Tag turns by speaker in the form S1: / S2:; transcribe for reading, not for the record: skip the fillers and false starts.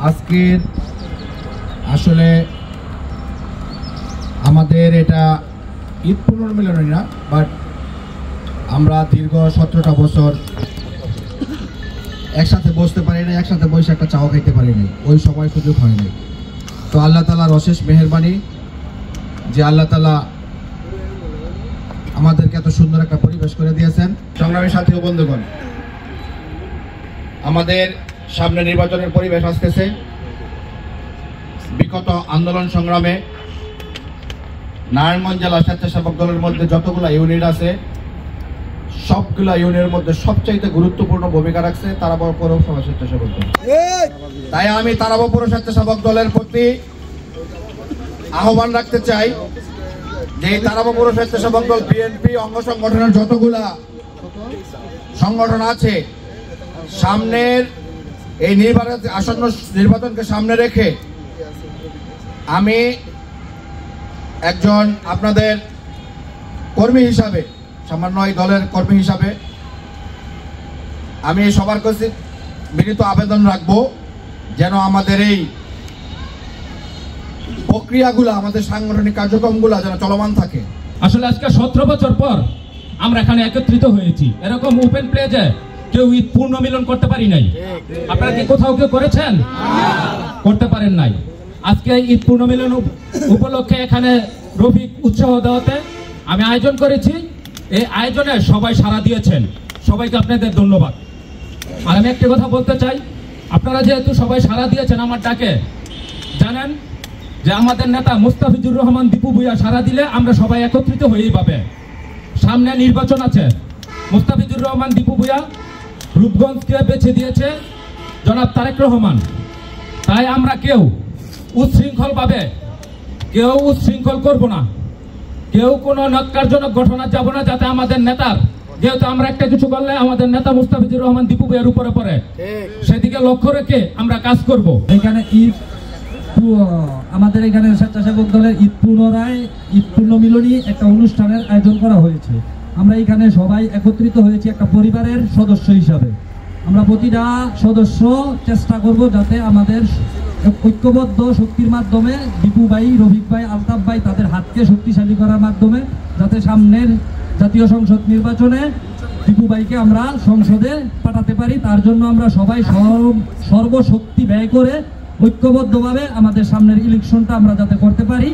S1: আজকের আসলে আমাদের এটা ঈদ পুনর্মিলনী না, বাট আমরা দীর্ঘ 17টা বছর একসাথে বসতে পারি না, একসাথে বসে একটা চাও খাইতে পারি নাই, ওই সময় সুযোগ হয় নাই। তো আল্লাহ তাআলার অশেষ মেহেরবানি যে আল্লাহ তাআলা আমাদেরকে এত সুন্দর একটা পরিবেশ করে দিয়েছেন। সংগ্রামী সাথী ও বন্ধুগণ, আমাদের সামনে নির্বাচনের পরিবেশ আসতেছে। বিগত আন্দোলন সংগ্রামে নারায়ণগঞ্জ জেলা স্বেচ্ছাসেবক দলের মধ্যে যতগুলো ইউনিট আছে সবগুলা ইউনিয়নের মধ্যে সবচাইতে গুরুত্বপূর্ণ ভূমিকা রাখছে তারাবো পৌরসভা স্বেচ্ছাসেবক দল। তাই আমি তারাবো পৌর স্বেচ্ছাসেবক দলের প্রতি আহ্বান রাখতে চাই যে তারাবো পৌর স্বেচ্ছাসেবক দল বিএনপি অঙ্গ সংগঠনের যতগুলা সংগঠন আছে, সামনের এই আসন্ন নির্বাচনকে সামনে রেখে আমি একজন আপনাদের কর্মী হিসাবে, সামান্য এই দলের কর্মী হিসাবে আমি সবার কাছে বিনীত আবেদন রাখবো যেন আমাদের এই প্রক্রিয়াগুলো, আমাদের সাংগঠনিক কার্যক্রমগুলো যেন চলমান থাকে।
S2: আসলে আজকে 17 বছর পর আমরা এখানে একত্রিত হয়েছি। এরকম ওপেন প্লেজে কেউ ঈদ পূর্ণ মিলন করতে পারি নাই। আপনারা কি কোথাও কেউ করেছেন? করতে পারেন নাই। আজকে ঈদ পূর্ণ মিলন উপলক্ষে এখানে রফিক উৎসাহ দেওয়াতে আমি আয়োজন করেছি। এই আয়োজনে সবাই সাড়া দিয়েছেন, সবাইকে আপনাদের ধন্যবাদ। আর আমি একটা কথা বলতে চাই, আপনারা যেহেতু সবাই সাড়া দিয়েছেন আমার ডাকে, জানেন যে আমাদের নেতা মুস্তাফিজুর রহমান দীপু ভূঁইয়া সাড়া দিলে আমরা সবাই একত্রিত হয়েই পাবে। সামনে নির্বাচন আছে, মুস্তাফিজুর রহমান দীপু ভূঁইয়া রূপগঞ্জকে বেছে দিয়েছে জনাব তারেক রহমান। তাই আমরা কেউ উচ্ছৃঙ্খল করব না, কেউ কোনো ন্যক্কারজনক ঘটনা যাব না, যাতে আমাদের নেতার, যেহেতু আমরা একটা কিছু করলে আমাদের নেতা মুস্তাফিজুর রহমান দীপু ভূঁইয়ার উপরে পড়ে, সেদিকে লক্ষ্য রেখে আমরা কাজ করব।
S3: এখানে আমাদের এখানে স্বেচ্ছাসেবক দলের ঈদ পূর্ণ মিলনী একটা অনুষ্ঠানের আয়োজন করা হয়েছে। আমরা এখানে সবাই একত্রিত হয়েছি একটা পরিবারের সদস্য হিসাবে। আমরা প্রতিটা সদস্য চেষ্টা করব যাতে আমাদের ঐক্যবদ্ধ শক্তির মাধ্যমে দীপু ভাই, রফিক ভাই, আলতাফ ভাই তাদের হাতকে শক্তিশালী করার মাধ্যমে যাতে সামনের জাতীয় সংসদ নির্বাচনে দীপু ভাইকে আমরা সংসদে পাঠাতে পারি, তার জন্য আমরা সবাই সর্বশক্তি ব্যয় করে ঐক্যবদ্ধভাবে আমাদের সামনের ইলেকশনটা আমরা যাতে করতে পারি।